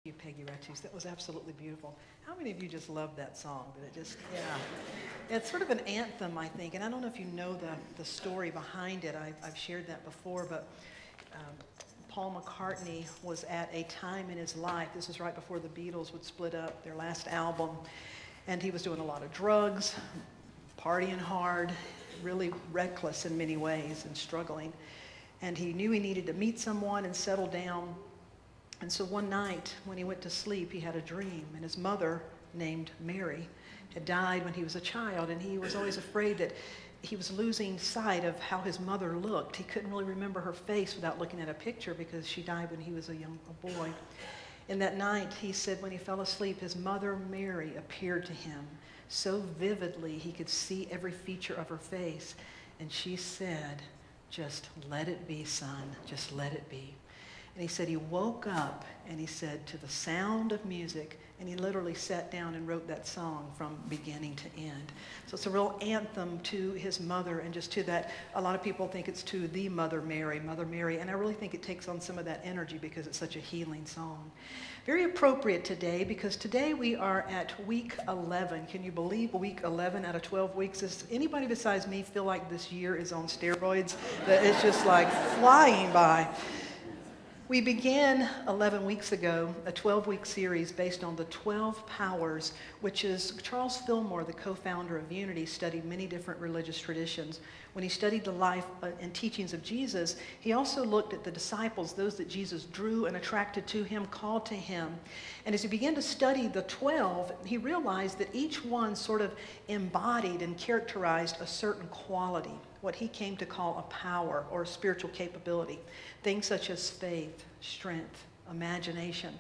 You, Peggy Retus. That was absolutely beautiful. How many of you just love that song? That it just, yeah. It's sort of an anthem, I think, and I don't know if you know the story behind it. I've shared that before, but Paul McCartney was at a time in his life, this was right before the Beatles would split up their last album, and he was doing a lot of drugs, partying hard, really reckless in many ways and struggling. And he knew he needed to meet someone and settle down. And so one night when he went to sleep, he had a dream, and his mother, named Mary, had died when he was a child, and he was always afraid that he was losing sight of how his mother looked. He couldn't really remember her face without looking at a picture because she died when he was a boy. And that night, he said when he fell asleep, his mother, Mary, appeared to him so vividly he could see every feature of her face. And she said, "Just let it be, son, just let it be." And he said he woke up and he said, to the sound of music, and he literally sat down and wrote that song from beginning to end. So it's a real anthem to his mother, and just to that, a lot of people think it's to the Mother Mary, and I really think it takes on some of that energy because it's such a healing song. Very appropriate today, because today we are at week 11. Can you believe week 11 out of 12 weeks? Does anybody besides me feel like this year is on steroids? That it's just like flying by. We began 11 weeks ago a 12-week series based on the 12 powers, which is Charles Fillmore, the co-founder of Unity, studied many different religious traditions. When he studied the life and teachings of Jesus, he also looked at the disciples, those that Jesus drew and attracted to him, called to him. And as he began to study the 12, he realized that each one sort of embodied and characterized a certain quality, what he came to call a power or a spiritual capability. Things such as faith, strength, imagination.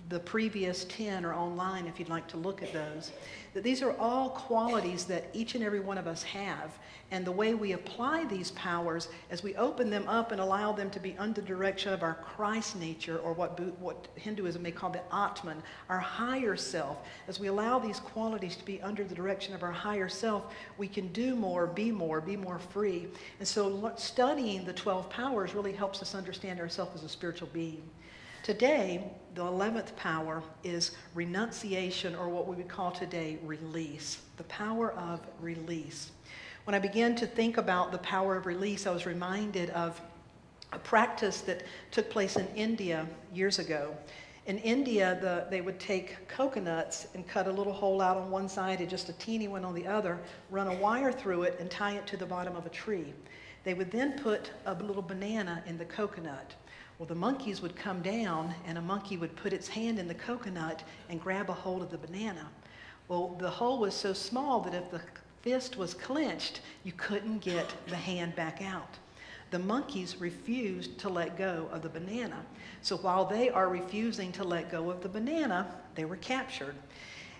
The previous 10 are online if you'd like to look at those. That these are all qualities that each and every one of us have. And the way we apply these powers, as we open them up and allow them to be under the direction of our Christ nature, or what Hinduism may call the Atman, our higher self, as we allow these qualities to be under the direction of our higher self, we can do more, be more free. And so studying the 12 powers really helps us understand ourselves as a spiritual being. Today, the 11th power is renunciation, or what we would call today release, the power of release. When I began to think about the power of release, I was reminded of a practice that took place in India years ago. In India, they would take coconuts and cut a little hole out on one side and just a teeny one on the other, run a wire through it and tie it to the bottom of a tree. They would then put a little banana in the coconut. Well, the monkeys would come down, and a monkey would put its hand in the coconut and grab a hold of the banana. Well, the hole was so small that if the fist was clenched, you couldn't get the hand back out. The monkeys refused to let go of the banana. So while they are refusing to let go of the banana, they were captured.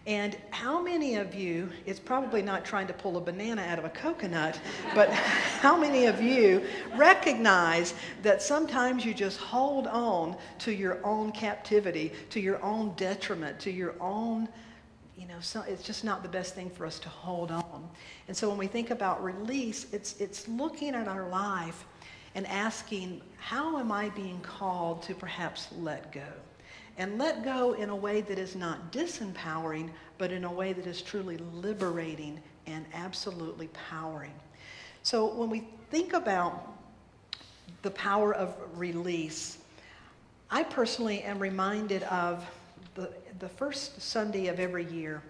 And how many of you, it's probably not trying to pull a banana out of a coconut, but how many of you recognize that sometimes you just hold on to your own captivity, to your own detriment, to your own, so it's just not the best thing for us to hold on. And so when we think about release, it's looking at our life and asking, how am I being called to perhaps let go? And let go in a way that is not disempowering, but in a way that is truly liberating and absolutely powering. So when we think about the power of release, I personally am reminded of the first Sunday of every year.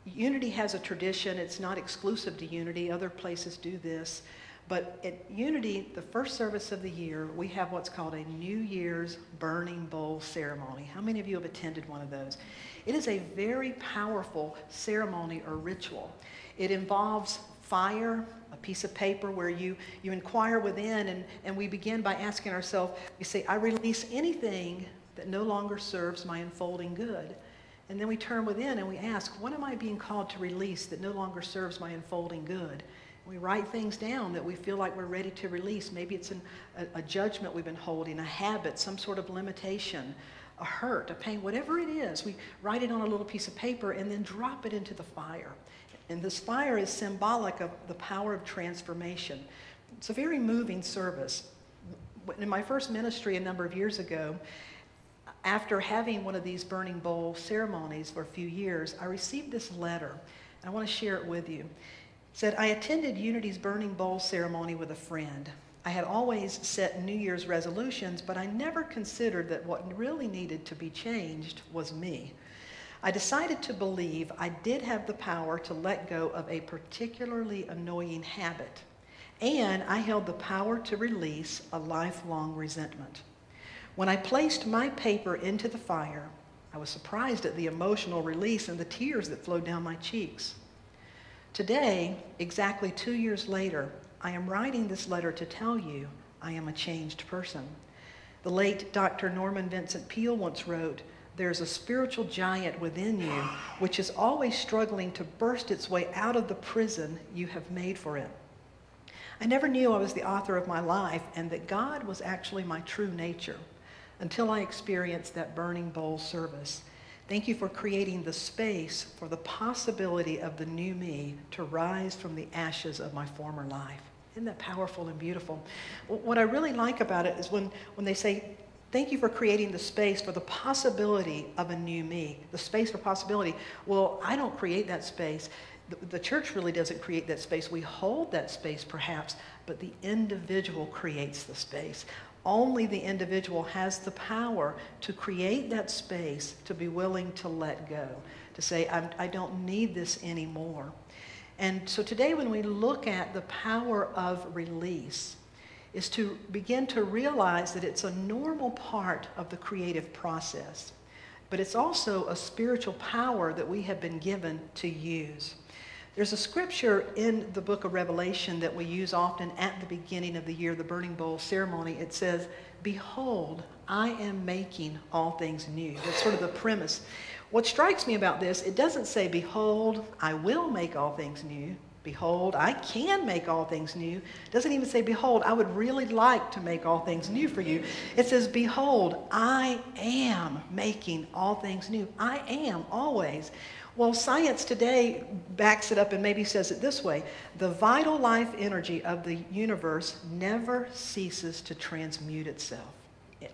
Unity has a tradition. It's not exclusive to Unity. Other places do this. But at Unity, the first service of the year, we have what's called a New Year's Burning Bowl ceremony. How many of you have attended one of those? It is a very powerful ceremony or ritual. It involves fire, a piece of paper where you inquire within, and we begin by asking ourselves, we say, I release anything that no longer serves my unfolding good. And then we turn within and we ask, what am I being called to release that no longer serves my unfolding good? We write things down that we feel like we're ready to release. Maybe it's a judgment we've been holding, a habit, some sort of limitation, a hurt, a pain, whatever it is. We write it on a little piece of paper and then drop it into the fire. And this fire is symbolic of the power of transformation. It's a very moving service. In my first ministry a number of years ago, after having one of these burning bowl ceremonies for a few years, I received this letter, and I want to share it with you. It said, I attended Unity's burning bowl ceremony with a friend. I had always set New Year's resolutions, but I never considered that what really needed to be changed was me. I decided to believe I did have the power to let go of a particularly annoying habit, and I held the power to release a lifelong resentment. When I placed my paper into the fire, I was surprised at the emotional release and the tears that flowed down my cheeks. Today, exactly 2 years later, I am writing this letter to tell you I am a changed person. The late Dr. Norman Vincent Peale once wrote, there's a spiritual giant within you which is always struggling to burst its way out of the prison you have made for it. I never knew I was the author of my life and that God was actually my true nature until I experienced that burning bowl service. Thank you for creating the space for the possibility of the new me to rise from the ashes of my former life. Isn't that powerful and beautiful? What I really like about it is when they say, thank you for creating the space for the possibility of a new me, the space for possibility. Well, I don't create that space. The church really doesn't create that space. We hold that space perhaps, but the individual creates the space. Only the individual has the power to create that space, to be willing to let go, to say, I don't need this anymore. And so today when we look at the power of release, is to begin to realize that it's a normal part of the creative process, but it's also a spiritual power that we have been given to use. There's a scripture in the book of Revelation that we use often at the beginning of the year, the burning bowl ceremony. It says, behold, I am making all things new. That's sort of the premise. What strikes me about this, it doesn't say, behold, I will make all things new. Behold, I can make all things new. It doesn't even say, behold, I would really like to make all things new for you. It says, behold, I am making all things new. I am, always. Well, science today backs it up and maybe says it this way. The vital life energy of the universe never ceases to transmute itself.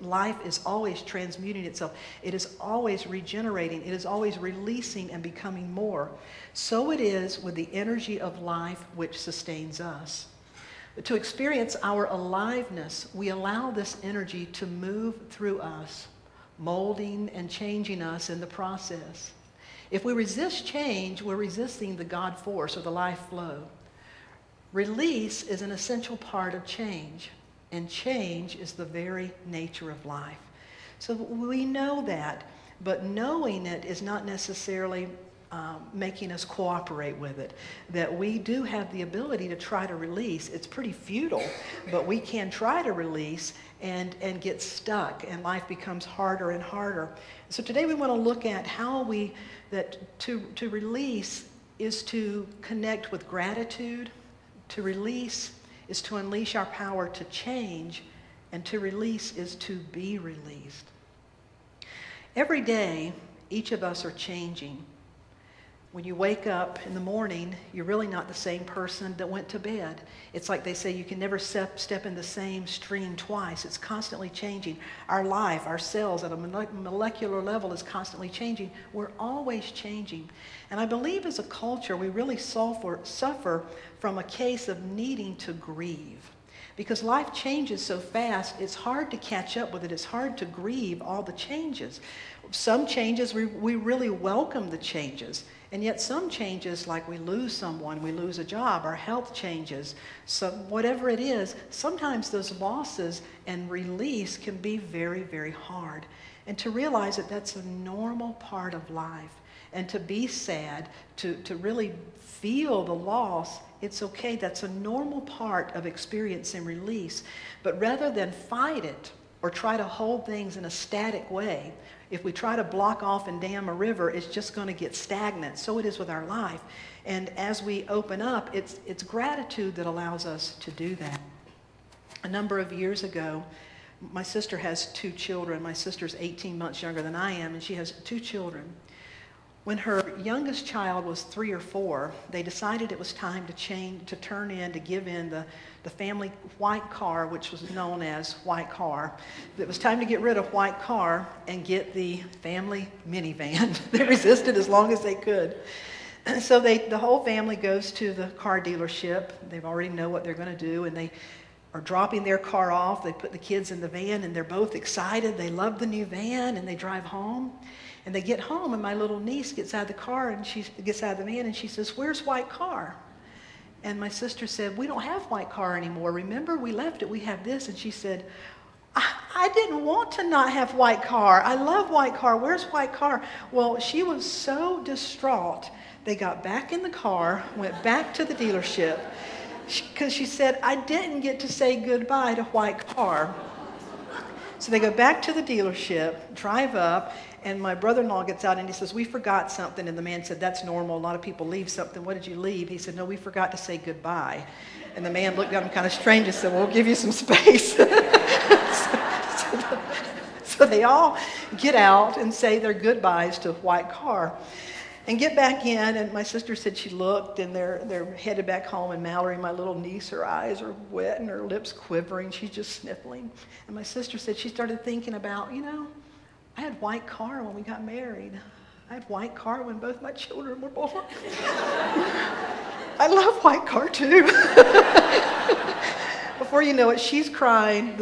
Life is always transmuting itself. It is always regenerating. It is always releasing and becoming more. So it is with the energy of life which sustains us. But to experience our aliveness, we allow this energy to move through us, molding and changing us in the process. If we resist change, we're resisting the God force or the life flow. Release is an essential part of change. And change is the very nature of life. So we know that, but knowing it is not necessarily making us cooperate with it. That we do have the ability to try to release. It's pretty futile, but we can try to release and get stuck, and life becomes harder and harder. So today we want to look at how to release is to connect with gratitude. To release is to unleash our power to change, and to release is to be released. Every day, each of us are changing. When you wake up in the morning, you're really not the same person that went to bed. It's like they say, you can never step in the same stream twice. It's constantly changing. Our life, our cells at a molecular level is constantly changing. We're always changing. And I believe as a culture, we really suffer from a case of needing to grieve. Because life changes so fast, it's hard to catch up with it. It's hard to grieve all the changes. Some changes, we really welcome the changes. And yet some changes, like we lose someone, we lose a job, our health changes, so whatever it is, sometimes those losses and release can be very, very hard. And to realize that that's a normal part of life. And to be sad, to really feel the loss, it's okay. That's a normal part of experiencing release. But rather than fight it or try to hold things in a static way, if we try to block off and dam a river, it's just going to get stagnant. So it is with our life. And as we open up, it's gratitude that allows us to do that. A number of years ago, my sister has 2 children. My sister's 18 months younger than I am, and she has 2 children. When her youngest child was 3 or 4, they decided it was time to give in the family white car, which was known as white car. It was time to get rid of white car and get the family minivan. They resisted as long as they could. So the whole family goes to the car dealership. They already know what they're going to do, and they are dropping their car off. They put the kids in the van, and they're both excited. They love the new van, and they drive home. And they get home, and my little niece gets out of the car, and she gets out of the van, and she says, "Where's white car?" And my sister said, "We don't have white car anymore. Remember, we left it. We have this." And she said, I didn't want to not have white car. I love white car. Where's white car?" Well, she was so distraught. They got back in the car, went back to the dealership, because she said, "I didn't get to say goodbye to white car." So they go back to the dealership, drive up, and my brother-in-law gets out and he says, "We forgot something." And the man said, "That's normal. A lot of people leave something. What did you leave?" He said, "No, we forgot to say goodbye." And the man looked at him kind of strange and said, "Well, we'll give you some space." So they all get out and say their goodbyes to white car and get back in. And my sister said she looked, and they're headed back home. And Mallory, my little niece, her eyes are wet and her lips quivering. She's just sniffling. And my sister said she started thinking about, I had white car when we got married. I had white car when both my children were born. I love white car too. Before you know it, she's crying.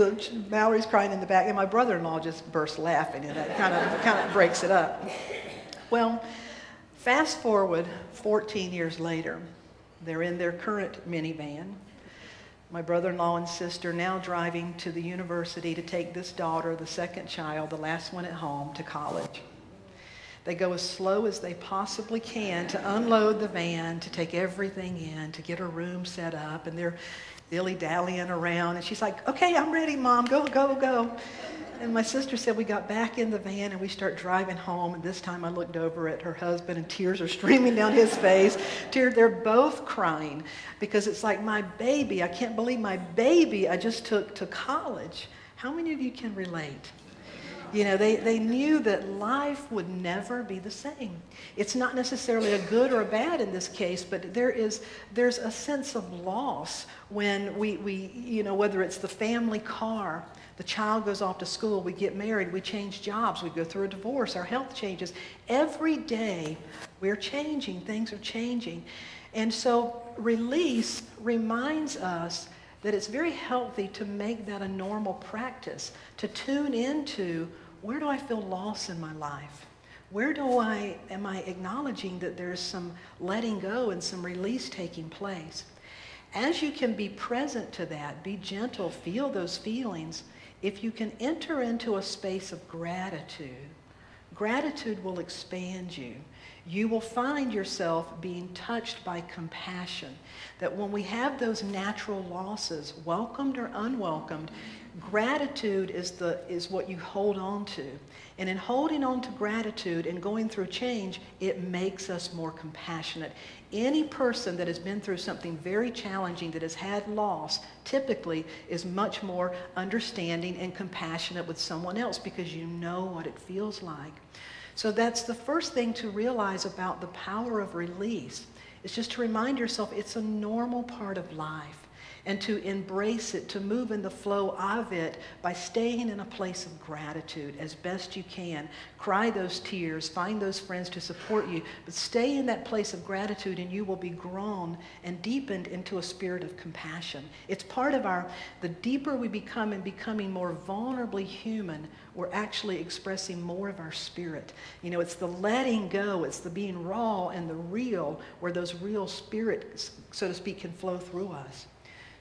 Mallory's crying in the back, and my brother-in-law just bursts laughing, and that kind of breaks it up. Well, fast forward 14 years later, they're in their current minivan. My brother-in-law and sister now driving to the university to take this daughter, the second child, the last one at home, to college. They go as slow as they possibly can to unload the van, to take everything in, to get her room set up, and they're dilly-dallying around. And she's like, "Okay, I'm ready, Mom. Go, go, go." And my sister said we got back in the van and we start driving home. And this time I looked over at her husband and tears are streaming down his face. They're both crying because it's like, my baby, I can't believe my baby I just took to college. How many of you can relate? They knew that life would never be the same. It's not necessarily a good or a bad in this case, but there's a sense of loss when we whether it's the family car, the child goes off to school, we get married, we change jobs, we go through a divorce, our health changes. Every day we're changing, things are changing. And so release reminds us that it's very healthy to make that a normal practice, to tune into, where do I feel loss in my life? Where am I acknowledging that there's some letting go and some release taking place? As you can be present to that, be gentle, feel those feelings, if you can enter into a space of gratitude, gratitude will expand you. You will find yourself being touched by compassion. That when we have those natural losses, welcomed or unwelcomed, gratitude is what you hold on to. And in holding on to gratitude and going through change, it makes us more compassionate. Any person that has been through something very challenging, that has had loss, typically is much more understanding and compassionate with someone else because you know what it feels like. So that's the first thing to realize about the power of release. It's just to remind yourself it's a normal part of life, and to embrace it, to move in the flow of it by staying in a place of gratitude as best you can. Cry those tears, find those friends to support you, but stay in that place of gratitude and you will be grown and deepened into a spirit of compassion. It's part of the deeper we become and becoming more vulnerably human, we're actually expressing more of our spirit. It's the letting go, it's the being raw and the real, where those real spirits, so to speak, can flow through us.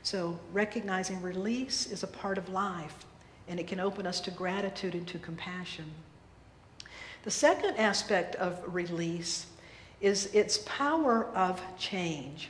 So recognizing release is a part of life, and it can open us to gratitude and to compassion. The second aspect of release is its power of change.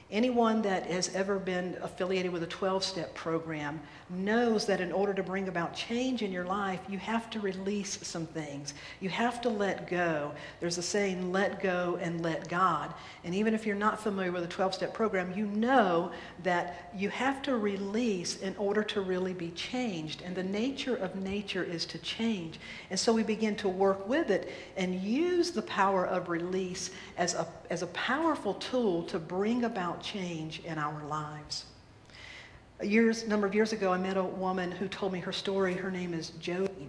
Anyone that has ever been affiliated with a 12-step program knows that in order to bring about change in your life, you have to release some things. You have to let go. There's a saying, let go and let God. And even if you're not familiar with a 12-step program, you know that you have to release in order to really be changed. And the nature of nature is to change. And so we begin to work with it and use the power of release as a powerful tool to bring about change in our lives. A number of years ago, I met a woman who told me her story. Her name is Jody.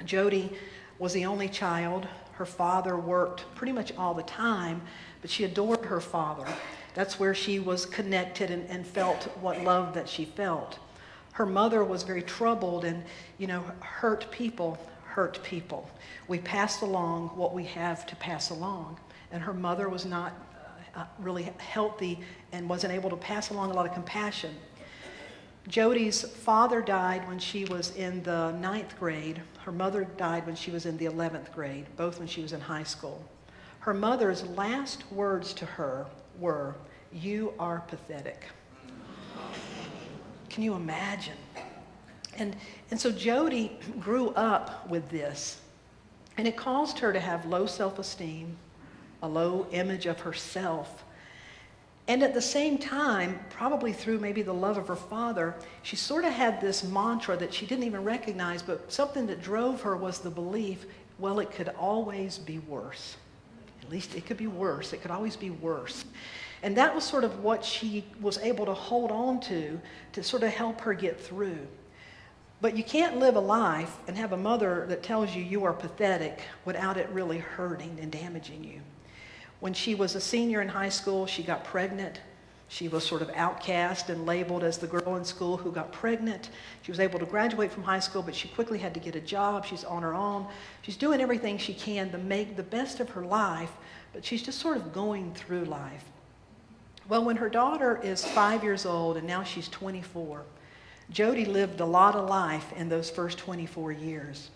Jody was the only child. Her father worked pretty much all the time, but she adored her father. That's where she was connected and felt what love that she felt. Her mother was very troubled, and, hurt people hurt people. We passed along what we have to pass along. And her mother was not really healthy and wasn't able to pass along a lot of compassion. Jody's father died when she was in the 9th grade. Her mother died when she was in the 11th grade, both when she was in high school. Her mother's last words to her were, "You are pathetic." Can you imagine? And so Jody grew up with this, and it caused her to have low self-esteem, a low image of herself. And at the same time, probably through maybe the love of her father, she sort of had this mantra that she didn't even recognize, but something that drove her was the belief, well, it could always be worse. At least it could be worse. It could always be worse. And that was sort of what she was able to hold on to sort of help her get through. But you can't live a life and have a mother that tells you you are pathetic without it really hurting and damaging you. When she was a senior in high school, she got pregnant. She was sort of outcast and labeled as the girl in school who got pregnant. She was able to graduate from high school, but she quickly had to get a job. She's on her own. She's doing everything she can to make the best of her life, but she's just sort of going through life. Well, when her daughter is 5 years old, and now she's 24, Jody lived a lot of life in those first 24 years.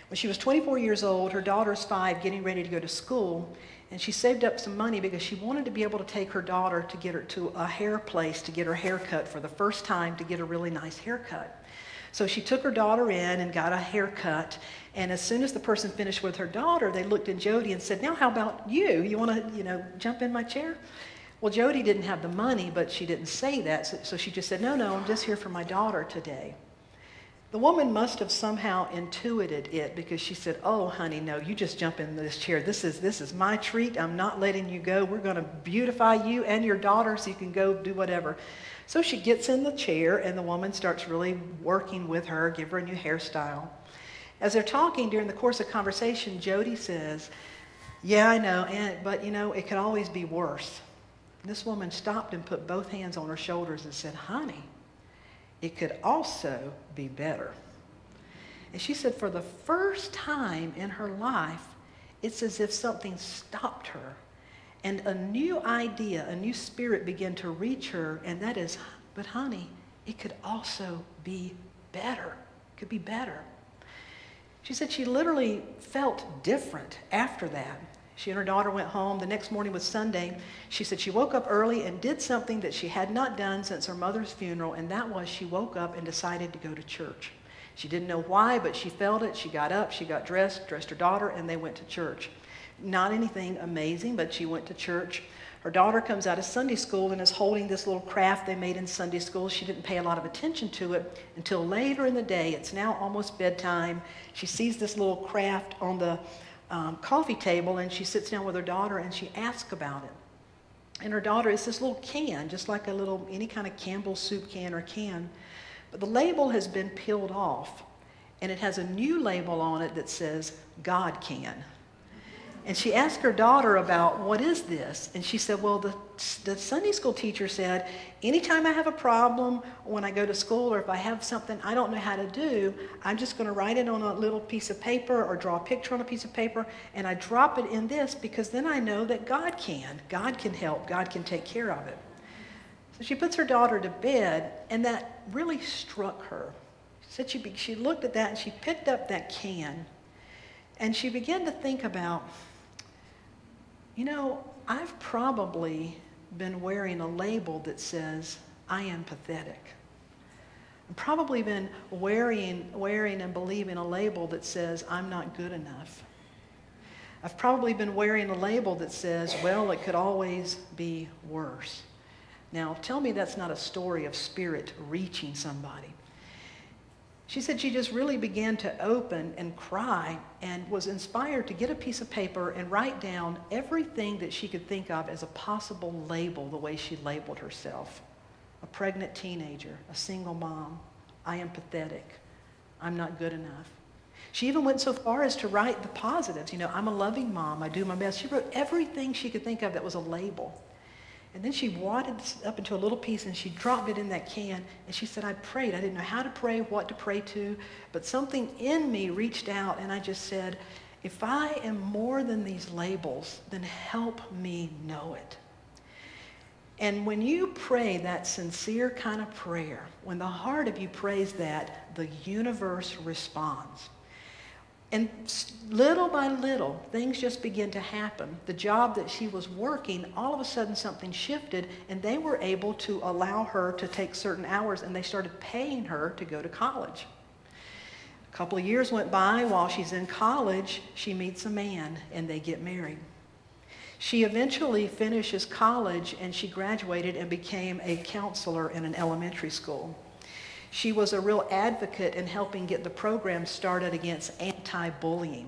When she was 24 years old, her daughter's 5, getting ready to go to school, and she saved up some money because she wanted to be able to take her daughter to get her to a hair place to get her hair cut for the first time, to get a really nice haircut. So she took her daughter in and got a haircut, and as soon as the person finished with her daughter, they looked at Jody and said, "Now how about you? You want to, jump in my chair?" Well, Jody didn't have the money, but she didn't say that, so she just said, No, I'm just here for my daughter today. The woman must have somehow intuited it, because she said, "Oh, honey, no, you just jump in this chair. This is my treat. I'm not letting you go. We're going to beautify you and your daughter so you can go do whatever." So she gets in the chair, and the woman starts really working with her, give her a new hairstyle. As they're talking during the course of conversation, Jody says, "Yeah, I know, but it could always be worse." And this woman stopped and put both hands on her shoulders and said, "Honey, it could also be better." And she said for the first time in her life, it's as if something stopped her. And a new idea, a new spirit began to reach her, and that is, but honey, it could also be better. It could be better. She said she literally felt different after that. She and her daughter went home. The next morning was Sunday. She said she woke up early and did something that she had not done since her mother's funeral, and that was she woke up and decided to go to church. She didn't know why, but she felt it. She got up, she got dressed her daughter, and they went to church. Not anything amazing, but she went to church. Her daughter comes out of Sunday school and is holding this little craft they made in Sunday school. She didn't pay a lot of attention to it until later in the day. It's now almost bedtime. She sees this little craft on the coffee table, and she sits down with her daughter and she asks about it. And her daughter is this little can, just like any kind of Campbell's soup can or can, but the label has been peeled off, and it has a new label on it that says God can. And she asked her daughter about, what is this? And she said, well, the Sunday school teacher said, anytime I have a problem when I go to school, or if I have something I don't know how to do, I'm just going to write it on a little piece of paper or draw a picture on a piece of paper, and I drop it in this, because then I know that God can. God can help. God can take care of it. So she puts her daughter to bed, and that really struck her. She said she looked at that, and she picked up that can, and she began to think about, I've probably been wearing a label that says, I am pathetic. I've probably been wearing and believing a label that says, I'm not good enough. I've probably been wearing a label that says, well, it could always be worse. Now, tell me that's not a story of spirit reaching somebody. She said she just really began to open and cry and was inspired to get a piece of paper and write down everything that she could think of as a possible label, the way she labeled herself. A pregnant teenager, a single mom, I am pathetic, I'm not good enough. She even went so far as to write the positives. I'm a loving mom, I do my best. She wrote everything she could think of that was a label. And then she wadded up into a little piece and she dropped it in that can. And she said, I prayed. I didn't know how to pray, what to pray to, but something in me reached out and I just said, if I am more than these labels, then help me know it. And when you pray that sincere kind of prayer, when the heart of you prays that, the universe responds. And little by little, things just begin to happen. The job that she was working, all of a sudden something shifted, and they were able to allow her to take certain hours, and they started paying her to go to college. A couple of years went by. While she's in college, she meets a man, and they get married. She eventually finishes college, and she graduated and became a counselor in an elementary school. She was a real advocate in helping get the program started against anti-bullying.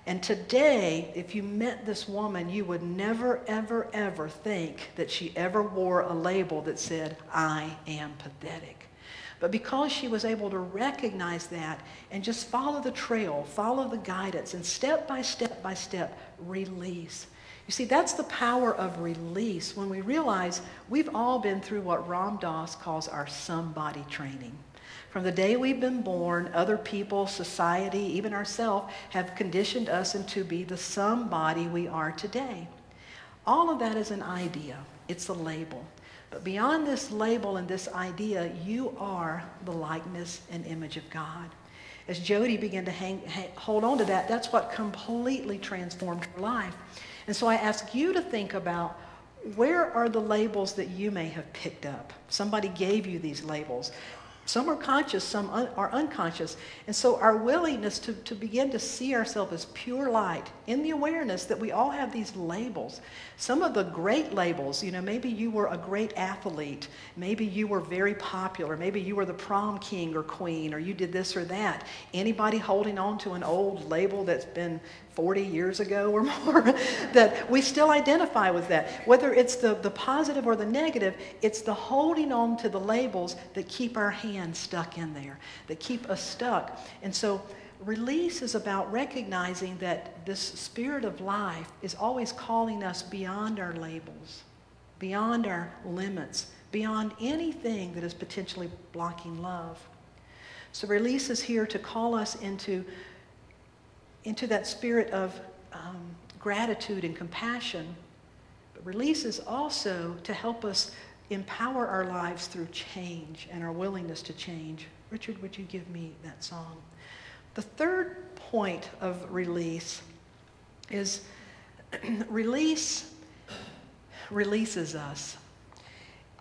And today, if you met this woman, you would never, ever, ever think that she ever wore a label that said, I am pathetic. But because she was able to recognize that and just follow the trail, follow the guidance, and step by step, release. You see, that's the power of release when we realize we've all been through what Ram Dass calls our somebody training. From the day we've been born, other people, society, even ourselves have conditioned us into be the somebody we are today. All of that is an idea. It's a label. But beyond this label and this idea, you are the likeness and image of God. As Jody began to hold on to that, that's what completely transformed her life. And so I ask you to think about, where are the labels that you may have picked up? Somebody gave you these labels. Some are conscious, some are unconscious. And so our willingness to begin to see ourselves as pure light in the awareness that we all have these labels. Some of the great labels, maybe you were a great athlete. Maybe you were very popular. Maybe you were the prom king or queen, or you did this or that. Anybody holding on to an old label that's been 40 years ago or more, that we still identify with that. Whether it's the positive or the negative, it's the holding on to the labels that keep our hands stuck in there, that keep us stuck. And so release is about recognizing that this spirit of life is always calling us beyond our labels, beyond our limits, beyond anything that is potentially blocking love. So release is here to call us into that spirit of gratitude and compassion. But release is also to help us empower our lives through change and our willingness to change. Richard, would you give me that song? The third point of release is release releases us.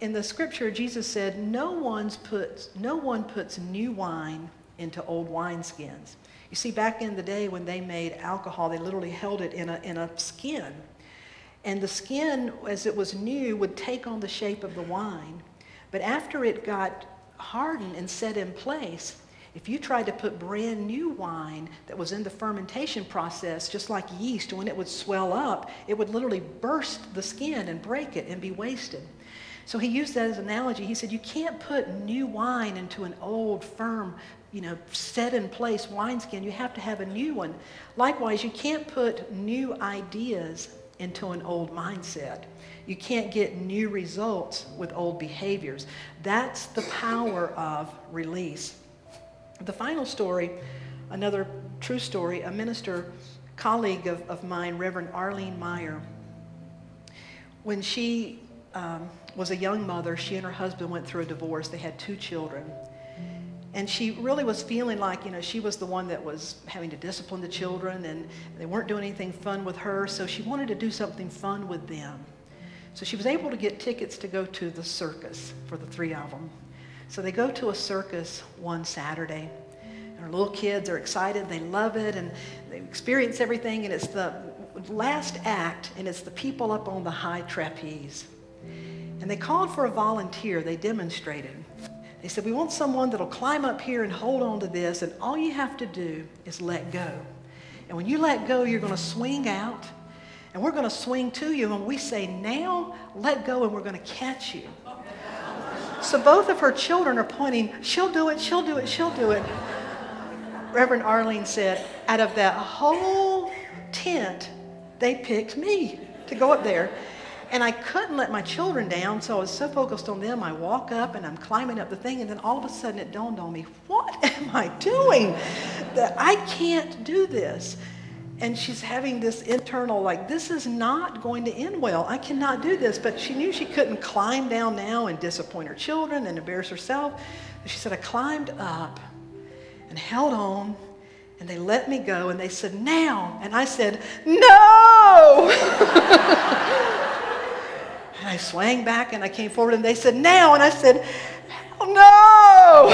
In the scripture, Jesus said, no one puts new wine into old wineskins. You see, back in the day when they made alcohol, they literally held it in a skin. And the skin, as it was new, would take on the shape of the wine. But after it got hardened and set in place, if you tried to put brand new wine that was in the fermentation process, just like yeast, when it would swell up, it would literally burst the skin and break it and be wasted. So he used that as an analogy. He said, you can't put new wine into an old, firm, set in place wineskin. You have to have a new one. Likewise, you can't put new ideas into an old mindset. You can't get new results with old behaviors. That's the power of release. The final story, another true story, a minister colleague of mine, Reverend Arlene Meyer, when she was a young mother, she and her husband went through a divorce. They had 2 children. And she really was feeling like, she was the one that was having to discipline the children, and they weren't doing anything fun with her, so she wanted to do something fun with them. So So she was able to get tickets to go to the circus for the 3 of them. So they go to a circus one Saturday. And her little kids are excited. They love it. And they experience everything. And it's the last act. And it's the people up on the high trapeze. And they called for a volunteer. They demonstrated. They said, we want someone that'll climb up here and hold on to this. And all you have to do is let go. And when you let go, you're going to swing out. And we're going to swing to you. And when we say, now, let go, and we're going to catch you. So both of her children are pointing, she'll do it, she'll do it, she'll do it. Reverend Arlene said, out of that whole tent, they picked me to go up there. And I couldn't let my children down, so I was so focused on them. I walk up and I'm climbing up the thing, and then all of a sudden it dawned on me, what am I doing? That I can't do this. And she's having this internal, like, this is not going to end well. I cannot do this. But she knew she couldn't climb down now and disappoint her children and embarrass herself. She said, I climbed up and held on, and they let me go, and they said, now. And I said, no! And I swang back, and I came forward, and they said, now. And I said, no!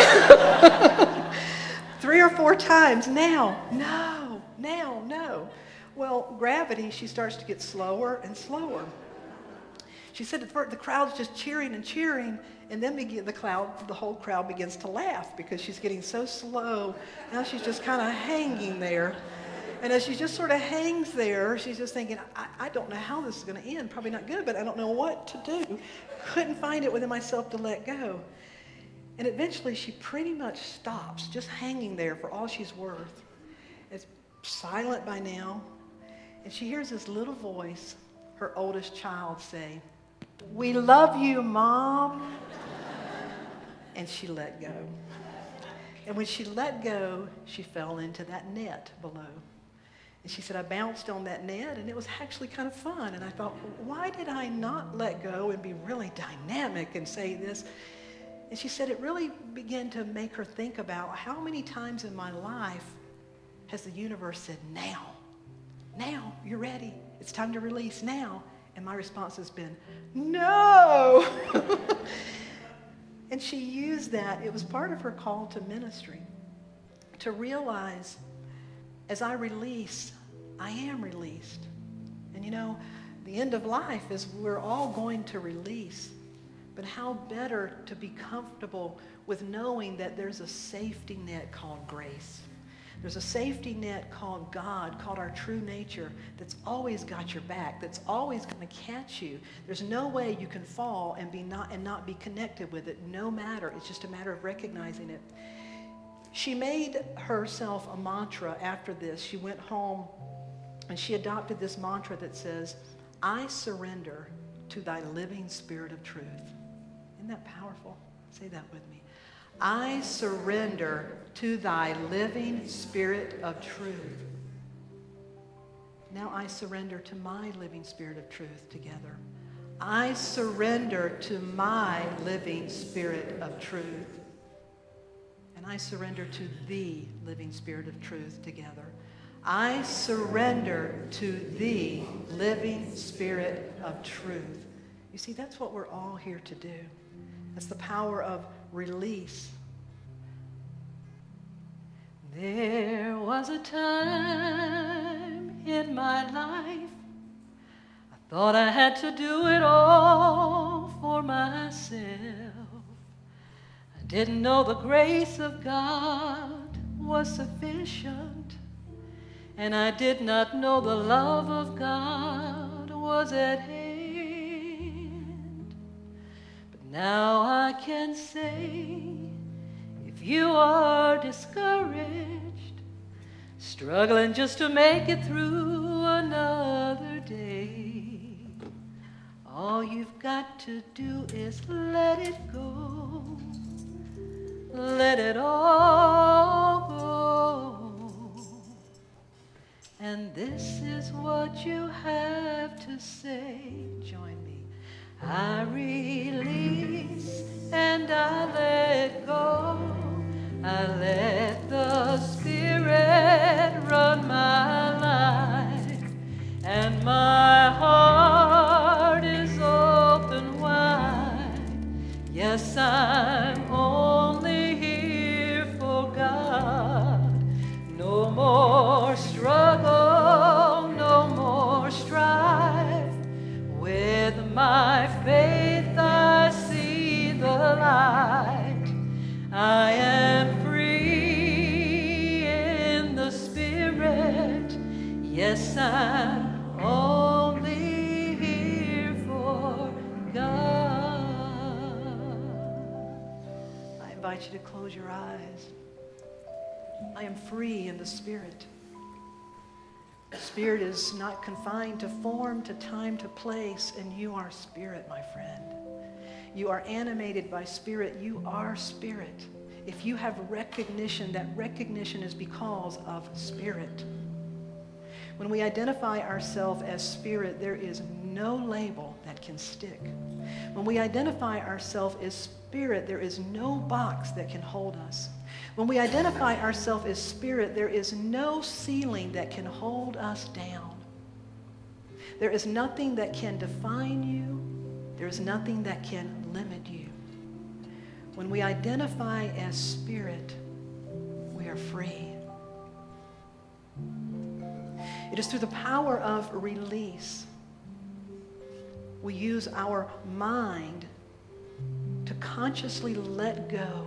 3 or 4 times, now, no. Now, no. Well, gravity, she starts to get slower and slower. She said at first the crowd's just cheering and cheering, and then the whole crowd begins to laugh because she's getting so slow. Now she's just kind of hanging there. And as she just sort of hangs there, she's just thinking, I don't know how this is going to end. Probably not good, but I don't know what to do. Couldn't find it within myself to let go. And eventually she pretty much stops, just hanging there for all she's worth. It's silent by now, and she hears this little voice, her oldest child, say, we love you, Mom. And she let go. And when she let go, she fell into that net below. And she said, I bounced on that net, and it was actually kind of fun. And I thought, why did I not let go and be really dynamic and say this? And she said it really began to make her think about how many times in my life has the universe said, now, you're ready. It's time to release now. And my response has been, no. And she used that. It was part of her call to ministry, to realize as I release, I am released. And you know, the end of life is we're all going to release. But how better to be comfortable with knowing that there's a safety net called grace. There's a safety net called God, called our true nature, that's always got your back, that's always going to catch you. There's no way you can fall and not be connected with it, no matter. It's just a matter of recognizing it. She made herself a mantra after this. She went home and she adopted this mantra that says, I surrender to thy living spirit of truth. Isn't that powerful? Say that with me. I surrender to thy living spirit of truth. Now I surrender to my living spirit of truth together. I surrender to my living spirit of truth. And I surrender to the living spirit of truth together. I surrender to the living spirit of truth. You see, that's what we're all here to do. That's the power of release. There was a time in my life I thought I had to do it all for myself. I didn't know the grace of God was sufficient, and I did not know the love of God was at hand. But now I can say, if you are discouraged, struggling just to make it through another day, all you've got to do is let it go. Let it all go. And this is what you have to say. Join me. I release and I let go. I let the Spirit run my life, and my heart is open. faith I see the light. I am free in the Spirit. Yes, I'm only here for God. I invite you to close your eyes. I am free in the Spirit. The Spirit is not confined to form, to time, to place, and you are Spirit, my friend. You are animated by Spirit. You are Spirit. If you have recognition, that recognition is because of Spirit. When we identify ourselves as Spirit, there is no label that can stick. When we identify ourselves as Spirit, there is no box that can hold us. When we identify ourselves as Spirit, there is no ceiling that can hold us down. There is nothing that can define you. There is nothing that can limit you. When we identify as Spirit, we are free. It is through the power of release. We use our mind to consciously let go.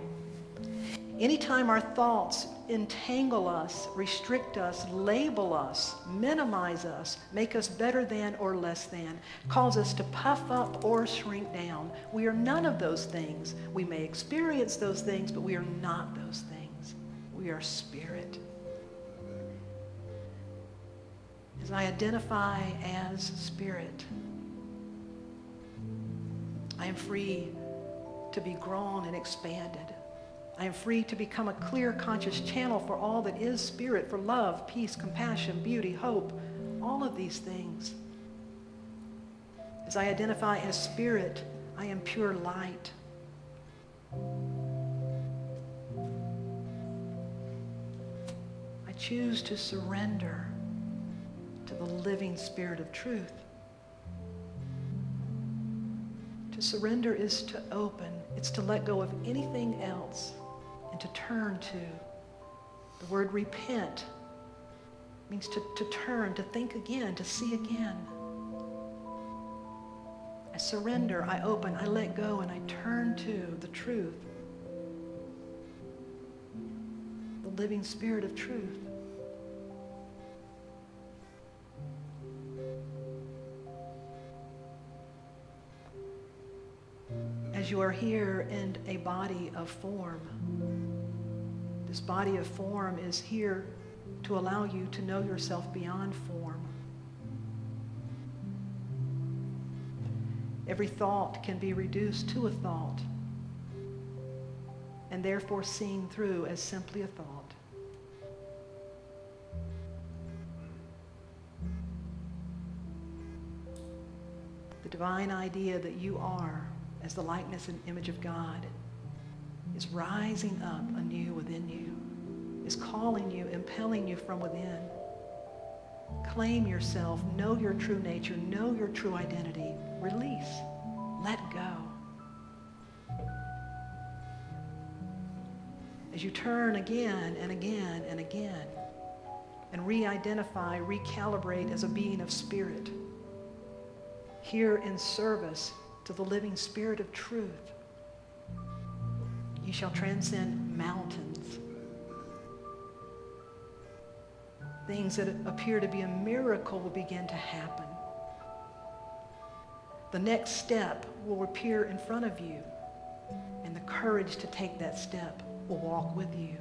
Anytime our thoughts entangle us, restrict us, label us, minimize us, make us better than or less than, cause us to puff up or shrink down, we are none of those things. We may experience those things, but we are not those things. We are Spirit. As I identify as Spirit, I am free to be grown and expanded. I am free to become a clear, conscious channel for all that is Spirit, for love, peace, compassion, beauty, hope, all of these things. As I identify as Spirit, I am pure light. I choose to surrender to the living Spirit of truth. To surrender is to open. It's to let go of anything else and to turn to. The word repent means to turn, to think again, to see again. I surrender, I open, I let go, and I turn to the truth. The living Spirit of truth. As you are here in a body of form, this body of form is here to allow you to know yourself beyond form. Every thought can be reduced to a thought and therefore seen through as simply a thought. The divine idea that you are as the likeness and image of God is rising up anew within you, is calling you, impelling you from within. Claim yourself, know your true nature, know your true identity. Release, let go. As you turn again and again and again and re-identify, recalibrate as a being of Spirit, here in service to the living Spirit of truth, you shall transcend mountains. Things that appear to be a miracle will begin to happen. The next step will appear in front of you, and the courage to take that step will walk with you.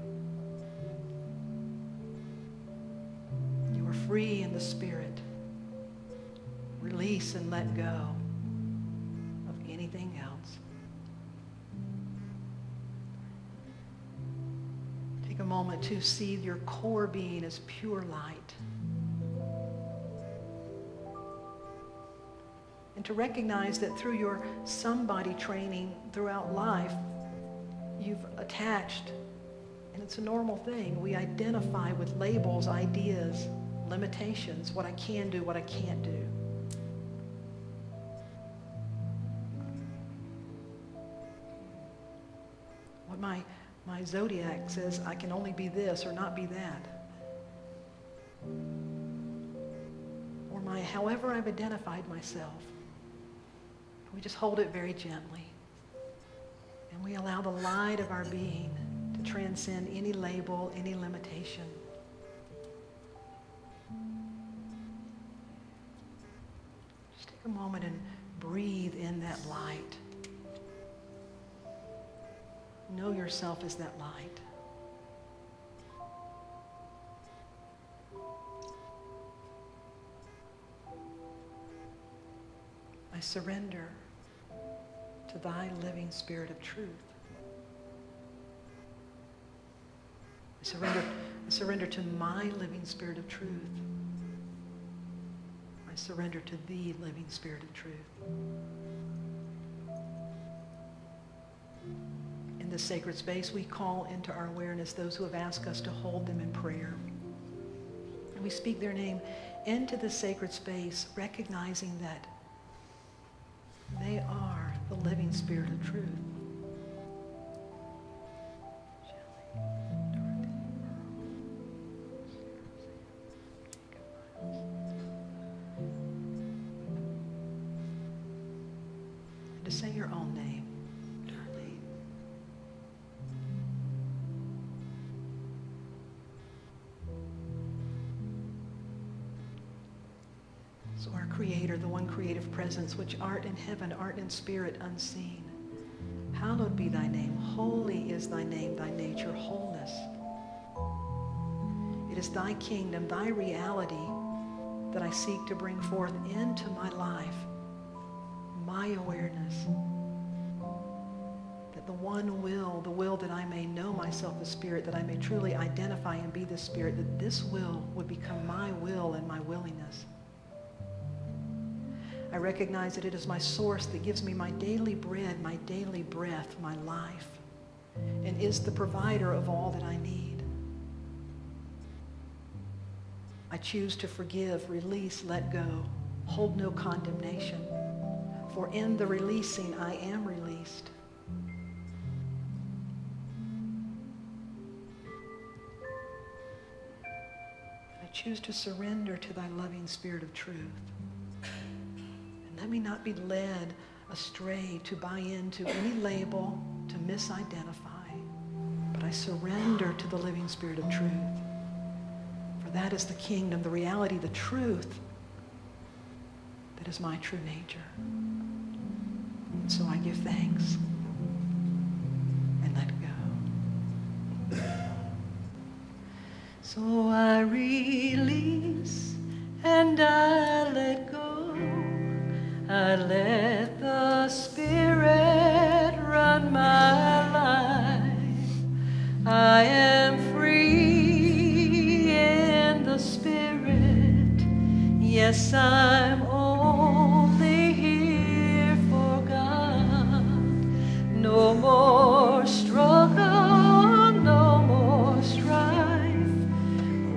You are free in the Spirit. Release and let go of anything else. Take a moment to see your core being as pure light. And to recognize that through your somebody training throughout life, you've attached, and it's a normal thing, we identify with labels, ideas, limitations, what I can do, what I can't do. What my zodiac says, I can only be this or not be that. Or however I've identified myself. We just hold it very gently. And we allow the light of our being to transcend any label, any limitation. Just take a moment and breathe in that light. Know yourself as that light. I surrender to thy living Spirit of truth. I surrender to my living Spirit of truth. I surrender to the living Spirit of truth. In this sacred space, we call into our awareness those who have asked us to hold them in prayer. And we speak their name into the sacred space, recognizing that they are the living Spirit of truth. And to say your own name, Darlene. So our Creator, the one creative presence, which art in heaven, art in spirit unseen. Hallowed be thy name. Holy is thy name, thy nature, wholeness. It is thy kingdom, thy reality that I seek to bring forth into my life, my awareness. That the one will, the will that I may know myself as spirit, that I may truly identify and be the spirit, that this will would become my will and my willingness. I recognize that it is my source that gives me my daily bread, my daily breath, my life, and is the provider of all that I need. I choose to forgive, release, let go, hold no condemnation, for in the releasing I am released. I choose to surrender to thy loving Spirit of truth. Let me not be led astray to buy into any label, to misidentify, but I surrender to the living Spirit of truth. For that is the kingdom, the reality, the truth that is my true nature. And so I give thanks and let go. So I release and I let go. I let the Spirit run my life. I am free in the Spirit. Yes, I'm only here for God. No more struggle, no more strife.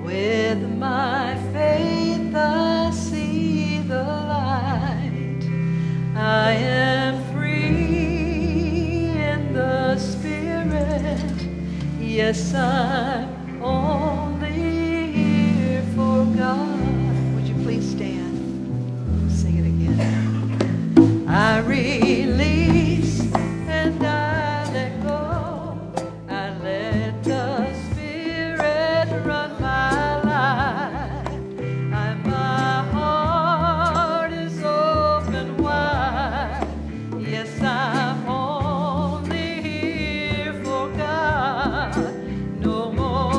With my faith I see the light. I am free in the Spirit. Yes, I'm only here for God. Would you please stand? Sing it again. I release and I let go. I let the Spirit run my life. My heart is open wide. Yes, I'm only here for God. No more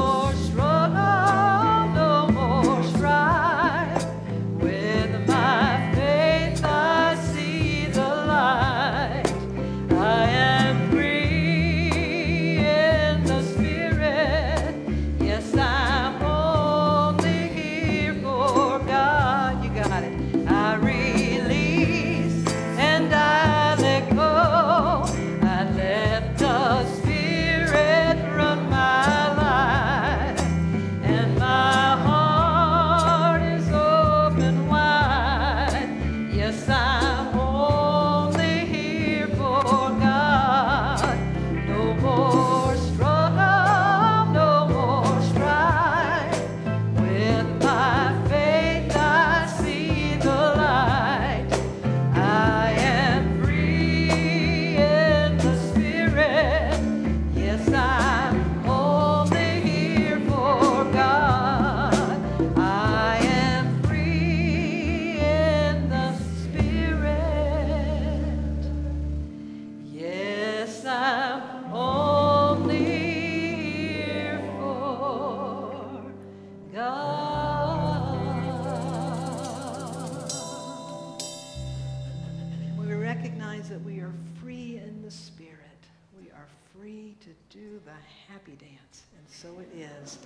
free to do the happy dance. And so it is.